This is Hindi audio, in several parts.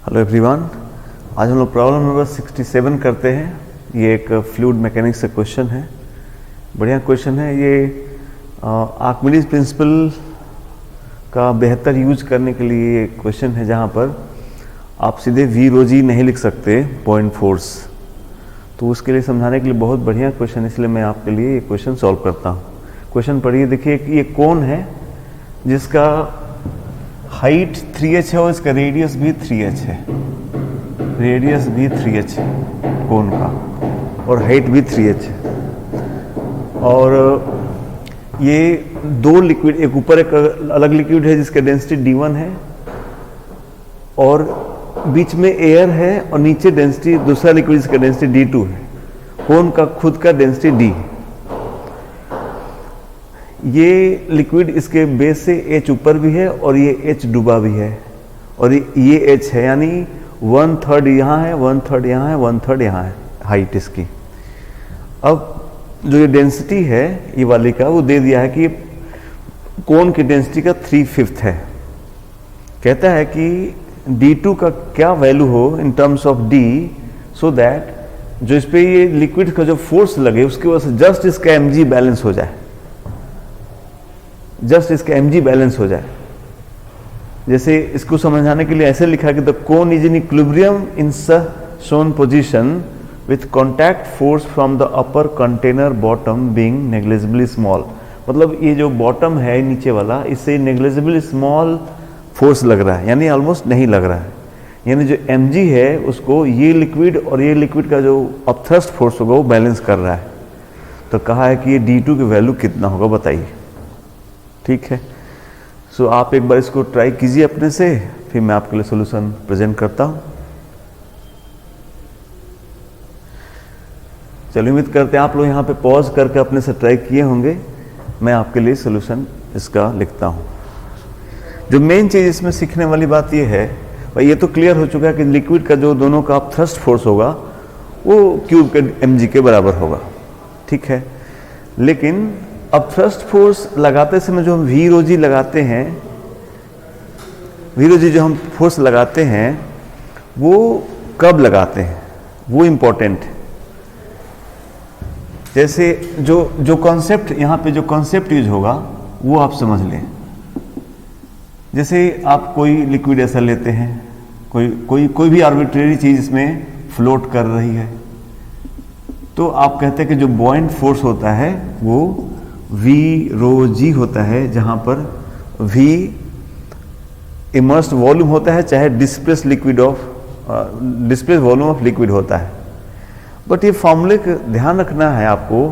हेलो एवरीवन, आज हम लोग प्रॉब्लम नंबर 67 करते हैं। ये एक फ्लूइड मैकेनिक्स से क्वेश्चन है, बढ़िया क्वेश्चन है। ये आर्किमिडीज प्रिंसिपल का बेहतर यूज करने के लिए एक क्वेश्चन है, जहाँ पर आप सीधे वी रो जी नहीं लिख सकते पॉइंट फोर्स। तो उसके लिए समझाने के लिए बहुत बढ़िया क्वेश्चन है, इसलिए मैं आपके लिए ये क्वेश्चन सॉल्व करता हूँ। क्वेश्चन पढ़िए, देखिए कि ये कोन है जिसका हाइट 3h है और इसका रेडियस भी 3h है। रेडियस भी 3h है कोन का, और हाइट भी 3h है। और ये दो लिक्विड, एक ऊपर एक अलग लिक्विड है जिसका डेंसिटी d1 है, और बीच में एयर है, और नीचे डेंसिटी दूसरा लिक्विड जिसका डेंसिटी d2 है। कोन का खुद का डेंसिटी d है। ये लिक्विड इसके बेस से H ऊपर भी है और ये H डूबा भी है, और ये H है, यानी 1/3 यहाँ है, 1/3 यहाँ है, 1/3 यहाँ है हाइट इसकी। अब जो ये डेंसिटी है ये वाली का, वो दे दिया है कि कोन की डेंसिटी का 3/5 है। कहता है कि D2 का क्या वैल्यू हो in terms of D, so that जो इस पे ये लिक्विड का जो फोर्स लगे उसकी वजह से जस्ट इसका mg बैलेंस हो जाए, जस्ट इसका mg बैलेंस हो जाए। जैसे इसको समझाने के लिए ऐसे लिखा कि the cone is in equilibrium in shown position with contact force from the upper container bottom being negligibly small. मतलब ये जो बॉटम है नीचे वाला, इससे नेग्लिजिबली स्मॉल फोर्स लग रहा है, यानी ऑलमोस्ट नहीं लग रहा है। यानी जो mg है उसको ये लिक्विड और ये लिक्विड का जो अपथ्रस्ट फोर्स होगा वो बैलेंस कर रहा है। तो कहा है कि ये D2 की वैल्यू कितना होगा बताइए। ठीक है, सो आप एक बार इसको ट्राई कीजिए अपने से, फिर मैं आपके लिए सॉल्यूशन प्रेजेंट करता हूं। चलिए, उम्मीद करते हैं आप लोग यहाँ पे पॉज करके अपने से ट्राई किए होंगे। मैं आपके लिए सॉल्यूशन इसका लिखता हूँ। जो मेन चीज़ इसमें सीखने वाली बात ये है, भाई ये तो क्लियर हो चुका है कि लिक्विड का जो दोनों का थ्रस्ट फोर्स होगा वो क्यूब के mg के बराबर होगा। ठीक है, लेकिन अब थ्रस्ट फोर्स लगाते समय जो हम वी रो जी लगाते हैं, वी रो जी जो हम फोर्स लगाते हैं वो कब लगाते हैं, वो इम्पोर्टेंट है। जैसे जो कॉन्सेप्ट यहाँ पे जो कॉन्सेप्ट यूज होगा वो आप समझ लें। जैसे आप कोई लिक्विड ऐसा लेते हैं, कोई भी आर्बिट्रेरी चीज इसमें फ्लोट कर रही है, तो आप कहते हैं कि जो बॉइंट फोर्स होता है वो V रो जी होता है, जहां पर V इमर्स्ड वॉल्यूम होता है, चाहे डिस्प्लेस वॉल्यूम ऑफ लिक्विड होता है। बट ये फॉर्मूले का ध्यान रखना है आपको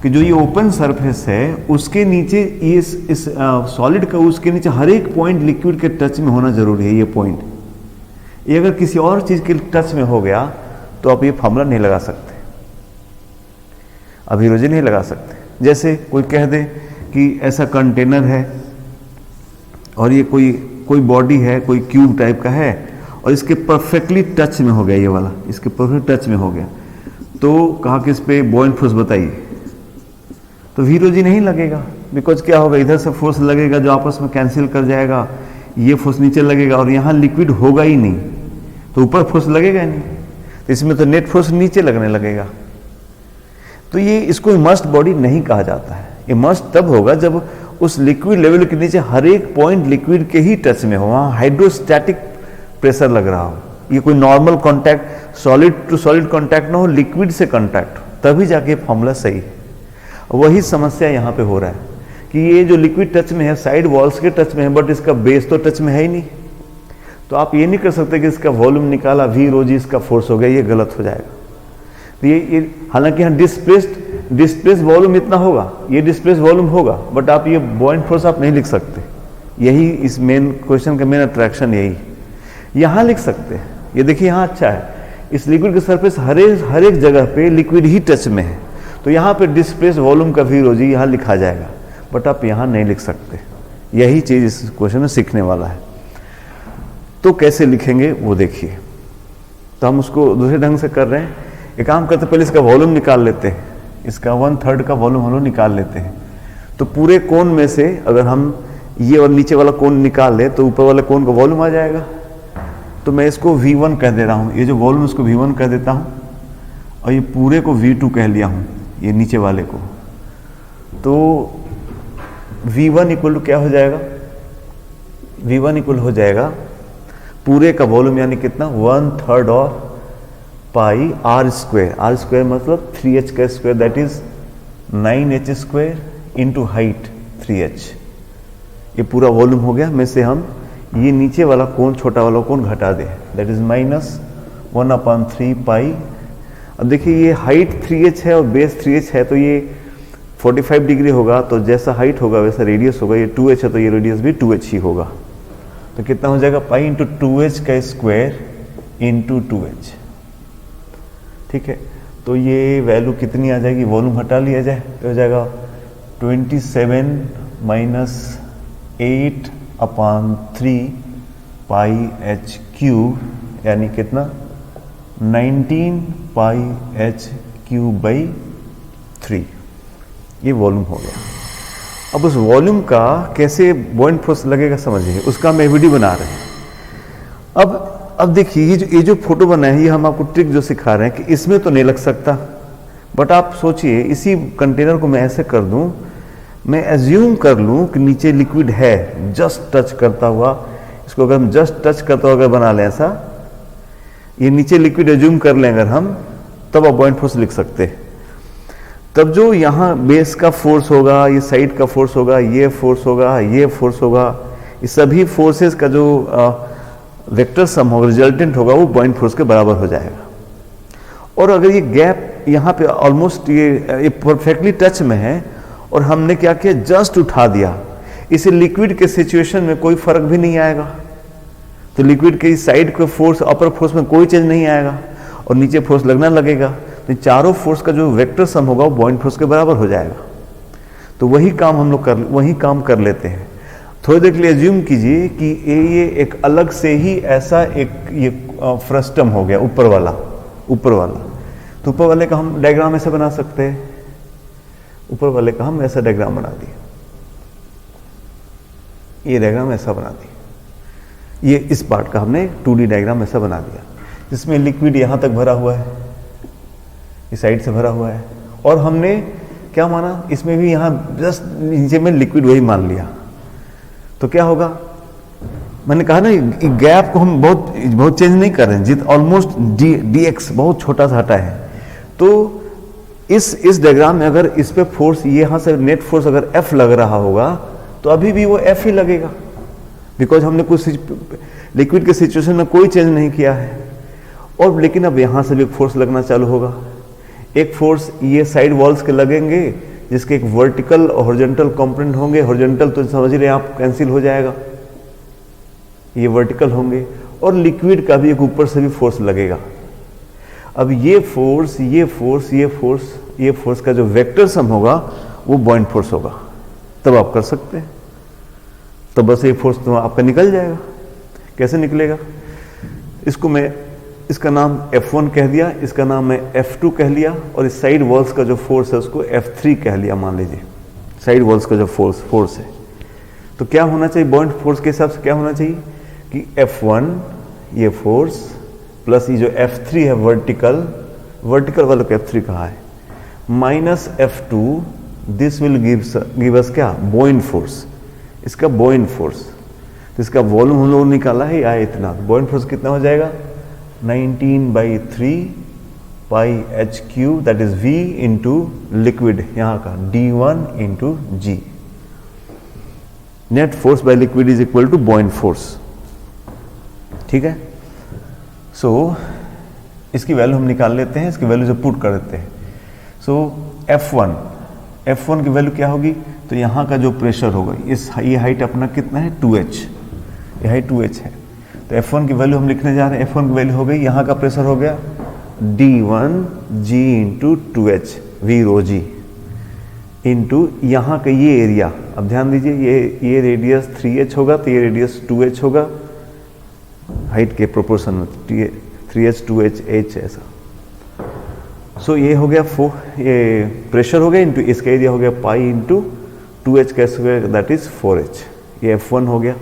कि जो ये ओपन सरफेस है उसके नीचे ये इस सॉलिड का उसके नीचे हर एक पॉइंट लिक्विड के टच में होना जरूरी है। ये पॉइंट ये अगर किसी और चीज के टच में हो गया तो आप ये फॉर्मूला नहीं लगा सकते, अभी रोजी नहीं लगा सकते। जैसे कोई कह दे कि ऐसा कंटेनर है और ये कोई बॉडी है, कोई क्यूब टाइप का है, और इसके परफेक्टली टच में हो गया, ये वाला इसके परफेक्ट टच में हो गया, तो कहा कि इस पे बॉइंट फोर्स बताइए, तो वी रो जी नहीं लगेगा। बिकॉज क्या होगा, इधर से फोर्स लगेगा जो आपस में कैंसिल कर जाएगा, ये फोर्स नीचे लगेगा और यहाँ लिक्विड होगा ही नहीं, तो ऊपर फोर्स लगेगा ही नहीं, तो इसमें तो नेट फोर्स नीचे लगने लगेगा। तो ये इसको इमर्स्ड बॉडी नहीं कहा जाता है। इमर्स्ड तब होगा जब उस लिक्विड लेवल के नीचे हर एक पॉइंट लिक्विड के ही टच में हो, वहां हाइड्रोस्टैटिक प्रेशर लग रहा हो, ये कोई normal contact, solid to solid contact ना हो, लिक्विड से कांटेक्ट हो, तभी जाके फॉर्मूला सही है। वही समस्या यहाँ पे हो रहा है कि ये जो लिक्विड टच में है, साइड वॉल्स के टच में है, बट इसका बेस तो टच में है ही नहीं। तो आप ये नहीं कर सकते कि इसका वॉल्यूम निकाला, वी रो जी इसका फोर्स हो गया, ये गलत हो जाएगा। तो ये हालांकि यहाँ डिस्प्लेस वॉल्यूम इतना होगा, ये डिस्प्लेस वॉल्यूम होगा, बट आप ये बॉइंट फोर्स आप नहीं लिख सकते। यही इस मेन क्वेश्चन का मेन अट्रैक्शन यही। यहाँ लिख सकते हैं, ये देखिए यहाँ अच्छा है, इस लिक्विड के सरफेस हर एक जगह पे लिक्विड ही टच में है, तो यहाँ पे डिस्प्लेस वॉल्यूम का वी रो जी यहाँ लिखा जाएगा, बट आप यहाँ नहीं लिख सकते। यही चीज इस क्वेश्चन में सीखने वाला है। तो कैसे लिखेंगे वो देखिए। तो हम उसको दूसरे ढंग से कर रहे हैं। एक काम करते, पहले इसका वॉल्यूम निकाल लेते हैं, इसका 1/3 का वॉल्यूम हम लोग निकाल लेते हैं। तो पूरे कोन में से अगर हम ये और नीचे वाला कोन निकाल ले तो ऊपर वाले कोन का वॉल्यूम आ जाएगा। तो मैं इसको V1 कह दे रहा हूँ, ये जो वॉल्यूम इसको V1 कह देता हूँ और ये पूरे को V2 कह लिया हूँ, ये नीचे वाले को। तो V1 इक्वल टू क्या हो जाएगा, V1 इक्वल हो जाएगा पूरे का वॉल्यूम यानी कितना 1/3 और पाई R स्क्वायर। R स्क्वायर मतलब 3h का square, that is 9h square into height 3h। ये पूरा वॉल्यूम हो गया। में से हम ये नीचे वाला कोण, छोटा वाला कोण घटा दे, दैट इज -1/3 पाई। अब देखिए ये हाइट 3h है और बेस 3h है, तो ये 45 डिग्री होगा, तो जैसा हाइट होगा वैसा रेडियस होगा। ये 2h है तो ये रेडियस भी 2h ही होगा। तो कितना हो जाएगा, पाई इंटू 2h का स्क्वायर इंटू 2h। ठीक है, तो ये वैल्यू कितनी आ जाएगी, वॉल्यूम हटा लिया जाए तो हो जाएगा 27 - 8/3 पाई h क्यूब, यानी कितना 19 पाई h क्यूब बाई 3। ये वॉल्यूम हो गया। अब उस वॉल्यूम का कैसे बॉइंट फोर्स लगेगा समझिए, उसका हम वीडियो बना रहे हैं। अब देखिए ये जो फोटो बना है, ये हम आपको ट्रिक जो सिखा रहे हैं कि इसमें तो नहीं लग सकता, बट आप सोचिए इसी कंटेनर को मैं ऐसे कर दूं, मैं एज्यूम कर लूं कि नीचे लिक्विड है, जस्ट टच करता हुआ, इसको अगर हम जस्ट टच करता हुआ अगर बना लें ऐसा, ये नीचे लिक्विड एज्यूम कर लें अगर हम, तब आप पॉइंट फोर्स लिख सकते हैं। तब जो यहाँ बेस का फोर्स होगा, ये साइड का फोर्स होगा, ये फोर्स होगा, ये फोर्स होगा, ये सभी फोर्सेस का जो वेक्टर सम होगा, रिजल्टेंट होगा, वो पॉइंट फोर्स के बराबर हो जाएगा। और अगर ये गैप यहाँ पे ऑलमोस्ट ये परफेक्टली टच में है और हमने क्या किया, जस्ट उठा दिया, इसे लिक्विड के सिचुएशन में कोई फर्क भी नहीं आएगा। तो लिक्विड के साइड के फोर्स, अपर फोर्स में कोई चेंज नहीं आएगा और नीचे फोर्स लगना लगेगा। तो चारों फोर्स का जो वेक्टर सम होगा वो पॉइंट फोर्स के बराबर हो जाएगा। तो वही काम हम लोग वही काम कर लेते हैं। थोड़ी देर के लिए एज्यूम कीजिए कि ये एक अलग से ही ऐसा एक ये फ्रस्टम हो गया, ऊपर वाला। तो ऊपर वाले का हम डायग्राम ऐसे बना सकते हैं, ऊपर वाले का हम ऐसा डायग्राम बना दिए, ये डायग्राम ऐसा बना दिया। ये इस पार्ट का हमने 2D डायग्राम ऐसा बना दिया, जिसमें लिक्विड यहां तक भरा हुआ है, इस साइड से भरा हुआ है, और हमने क्या माना, इसमें भी यहां जस्ट नीचे में लिक्विड वही मान लिया। तो क्या होगा, मैंने कहा ना गैप को हम बहुत चेंज नहीं कर रहे हैं, जित ऑलमोस्ट dx बहुत छोटा सा हटा है। तो इस डायग्राम में अगर इस पे फोर्स, यहां से नेट फोर्स अगर F लग रहा होगा तो अभी भी वो F ही लगेगा, बिकॉज हमने कुछ लिक्विड के सिचुएशन में कोई चेंज नहीं किया है। और लेकिन अब यहां से भी फोर्स लगना चालू होगा। एक फोर्स ये साइड वॉल्स के लगेंगे, जिसके एक वर्टिकल और हॉरिजॉन्टल कंपोनेंट होंगे। हॉरिजॉन्टल तो समझ रहे हैं आप, कैंसिल हो जाएगा, ये वर्टिकल होंगे। और लिक्विड का भी एक ऊपर से भी फोर्स लगेगा। अब ये फोर्स का जो वेक्टर सम होगा वो पॉइंट फोर्स होगा। तब आप कर सकते हैं, तो बस ये फोर्स तो आपका निकल जाएगा। कैसे निकलेगा, इसका नाम F1 कह दिया, इसका नाम मैं F2 कह लिया, और इस साइड वॉल्स का जो फोर्स है उसको F3 कह लिया। मान लीजिए साइड वॉल्स का जो फोर्स है, तो क्या होना चाहिए, पॉइंट फोर्स के हिसाब से क्या होना चाहिए कि F1 ये फोर्स प्लस ये जो F3 है वर्टिकल वाला को F3 कहा है, minus F2, this will give us क्या, पॉइंट फोर्स। इसका पॉइंट फोर्स, तो इसका वॉल्यूम हम लोग निकाला है आया इतना, पॉइंट फोर्स कितना हो जाएगा 19/3 pi h cube, that is V into liquid यहाँ का D1 into G। Net force by liquid is equal two point force. ठीक है, सो इसकी वैल्यू हम निकाल लेते हैं, इसकी वैल्यू से पुट कर देते हैं। सो F1 की वैल्यू क्या होगी, तो यहाँ का जो प्रेशर होगा, ये हाइट अपना कितना है 2h, ये हाइट 2h है। तो F1 की वैल्यू हम लिखने जा रहे हैं। F1 की वैल्यू हो गई, यहाँ का प्रेशर हो गया D1G इंटू 2h V रो जी इंटू यहाँ का ये एरिया। अब ध्यान दीजिए, ये रेडियस 3h होगा तो ये रेडियस 2h होगा, हाइट के प्रोपोर्शन में 3h 2h h ऐसा। सो ये हो गया ये प्रेशर हो गया इंटू इसका एरिया हो गया पाई इंटू 2h का स्क्वायर, दैट इज 4h। ये F1 हो गया।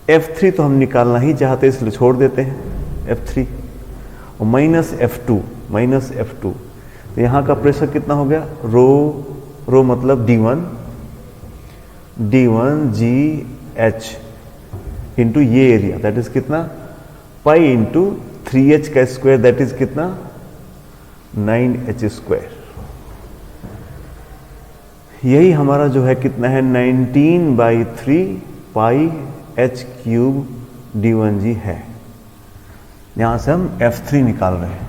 F3 तो हम निकालना ही चाहते हैं इसलिए छोड़ देते हैं F3, और माइनस F2, तो यहाँ का प्रेशर कितना हो गया, रो मतलब D1G H इंटू ये एरिया दैट इज कितना पाई इंटू 3H का स्क्वायर दैट इज कितना 9H स्क्वायर। यही हमारा जो है कितना है 19/3 पाई H क्यूब D1G है। यहां से हम F3 निकाल रहे हैं।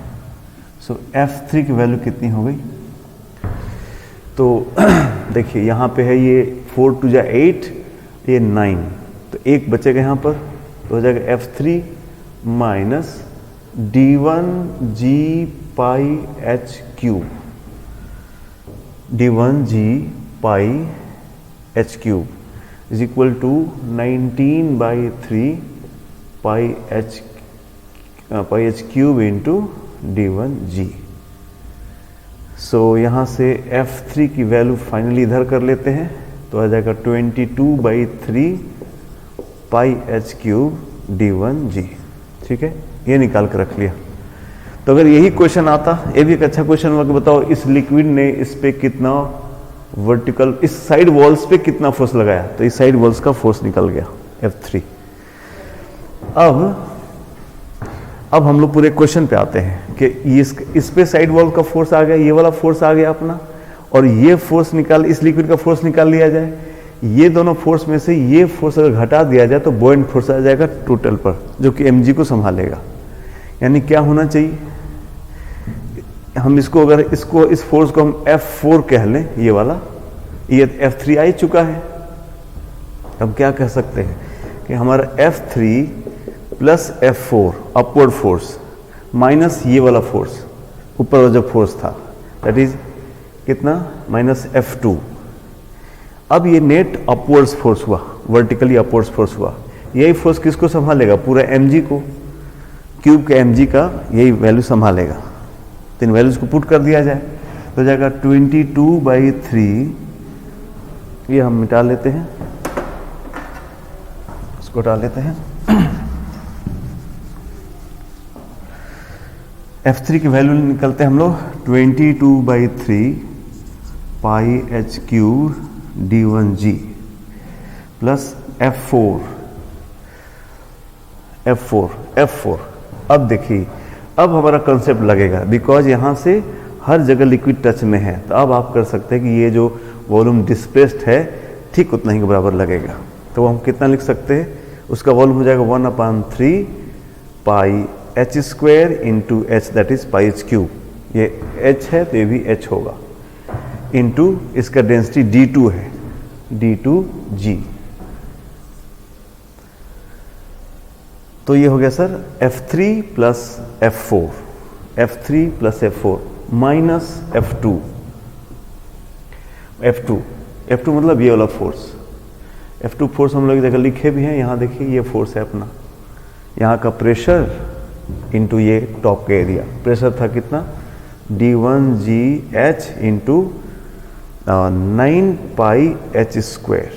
सो F3 की वैल्यू कितनी हो गई, तो देखिए यहां पे है ये 4 2 जा 8, ये 9, तो एक बचेगा यहां पर, तो हो जाएगा F3 minus D1G pi H cube, D1G pi H cube is equal to 19/3 pi H cube into D1G। So यहाँ से F3 की वैल्यू फाइनली इधर कर लेते हैं, तो आ जाएगा 22/3 पाई H क्यूब D1G। ठीक है, ये निकाल कर रख लिया। तो अगर यही क्वेश्चन आता, ये भी एक अच्छा क्वेश्चन हुआ कि बताओ इस लिक्विड ने इस पे कितना वर्टिकल, इस साइड वॉल्स पे कितना फोर्स लगाया, तो इस साइड वॉल्स का फोर्स निकल गया F3। अब हम लोग पूरे क्वेश्चन पे आते हैं कि इस पे साइड वॉल का फोर्स आ गया, ये वाला फोर्स आ गया अपना, और ये फोर्स निकाल, इस लिक्विड का फोर्स निकाल लिया जाए। ये दोनों फोर्स में से ये फोर्स अगर घटा दिया जाए तो बॉयंट फोर्स आ जाएगा टोटल पर, जो कि mg को संभालेगा। यानी क्या होना चाहिए, हम इसको अगर इस फोर्स को हम F4 कह लें, ये वाला, ये F3 आ चुका है, अब क्या कह सकते हैं कि हमारा F3 plus F4 upward force minus ये वाला फोर्स ऊपर वाला जो फोर्स था दैट इज कितना माइनस F2। अब ये नेट अपवर्ड्स फोर्स हुआ, वर्टिकली अपवर्ड्स फोर्स हुआ। यही फोर्स किसको संभालेगा, पूरा mg को, क्यूब के mg का यही वैल्यू संभालेगा। तो इन वैल्यूज को पुट कर दिया जाए तो जाएगा 22/3, ये हम मिटा लेते हैं, इसको हटा लेते हैं। F3 की वैल्यू निकलते हैं हम लोग 22/3 पाई H cube D1G plus F4। अब देखिए, अब हमारा कंसेप्ट लगेगा, बिकॉज यहाँ से हर जगह लिक्विड टच में है, तो अब आप कर सकते हैं कि ये जो वॉल्यूम डिस्प्लेस्ड है ठीक उतना ही बराबर लगेगा। तो हम कितना लिख सकते हैं, उसका वॉल्यूम हो जाएगा 1/3 पाई H square into H that is pi H cube, ये H है तो ये भी H होगा, इंटू इसका डेंसिटी D2 है, D2G। तो ये हो गया sir F3 plus F4 minus F2 मतलब ये वाला फोर्स। F2 फोर्स हम लोग एक जगह लिखे भी हैं, यहाँ देखिए ये फोर्स है अपना, यहाँ का प्रेशर इंटू ये टॉप का एरिया। प्रेशर था कितना D1GH इंटू 9 पाई H स्क्वायर,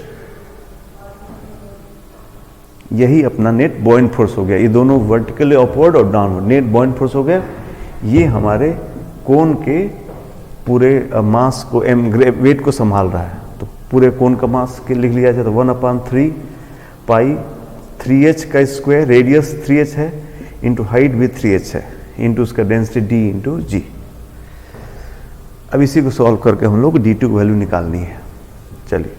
यही अपना नेट बॉयंट फोर्स हो गया। ये दोनों वर्टिकली अपवर्ड और डाउनवर्ड नेट बॉयंट फोर्स हो गया। ये हमारे कोन के पूरे मास को वेट को संभाल रहा है। तो पूरे कोन का मास के लिख लिया जाए तो 1/3 पाई 3H का स्क्वायर, रेडियस 3H है, इंटू हाइट भी 3H है, इंटू उसका डेंसिटी D इंटू G। अब इसी को सॉल्व करके हम लोग D2 की वैल्यू निकालनी है। चलिए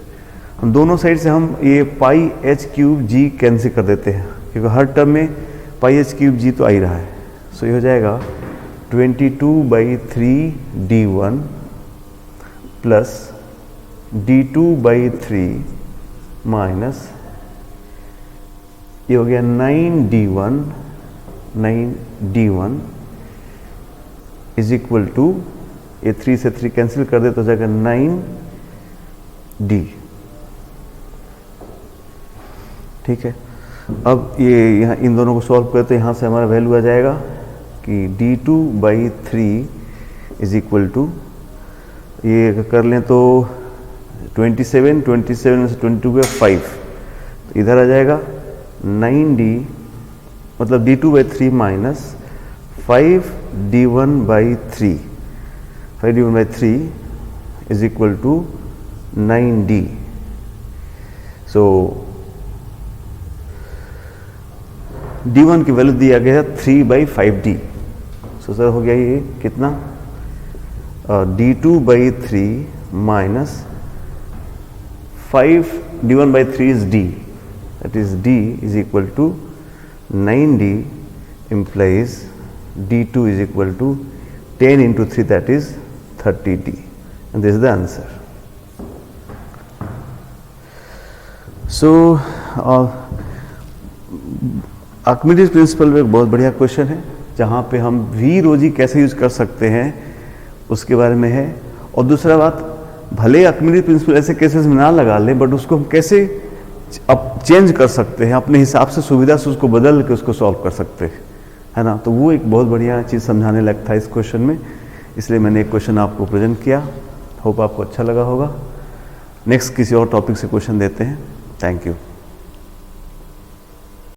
हम दोनों साइड से हम ये पाई H क्यूब G कैंसिल कर देते हैं, क्योंकि हर टर्म में पाई H क्यूब G तो आ ही रहा है। सो ये हो जाएगा 22/3 D1 प्लस D2/3 माइनस ये हो गया 9D1 इज इक्वल टू, ये 3 से 3 कैंसिल कर दे तो हो जाएगा 9D। ठीक है, अब ये यहाँ इन दोनों को सॉल्व करते तो यहाँ से हमारा वैल्यू आ जाएगा कि D2/3 इज इक्वल टू, ये कर लें तो 27 में से 22 गया 5, तो इधर आ जाएगा 9d मतलब d2/3 minus 5d1/3, 5d1/3 is equal to 9d। So d1 की वैल्यू दिया गया है 3/5d। सो सर हो गया ये कितना, d2/3 minus 5d1/3 is d, that is d is equal to 9d implies d2 is equal to 10 into 3, that is 30d, and this is the answer. So Archimedes principal में एक बहुत बढ़िया क्वेश्चन है जहाँ पे हम वी रो जी कैसे यूज कर सकते हैं उसके बारे में है। और दूसरा बात, भले आर्किमिडीज प्रिंसिपल ऐसे केसेस में ना लगा ले, बट उसको हम कैसे अब चेंज कर सकते हैं, अपने हिसाब से सुविधा से उसको बदल के उसको सॉल्व कर सकते हैं, है ना। तो वो एक बहुत बढ़िया चीज़ समझाने लगता है इस क्वेश्चन में, इसलिए मैंने एक क्वेश्चन आपको प्रेजेंट किया। होप आपको अच्छा लगा होगा। नेक्स्ट किसी और टॉपिक से क्वेश्चन देते हैं। Thank you.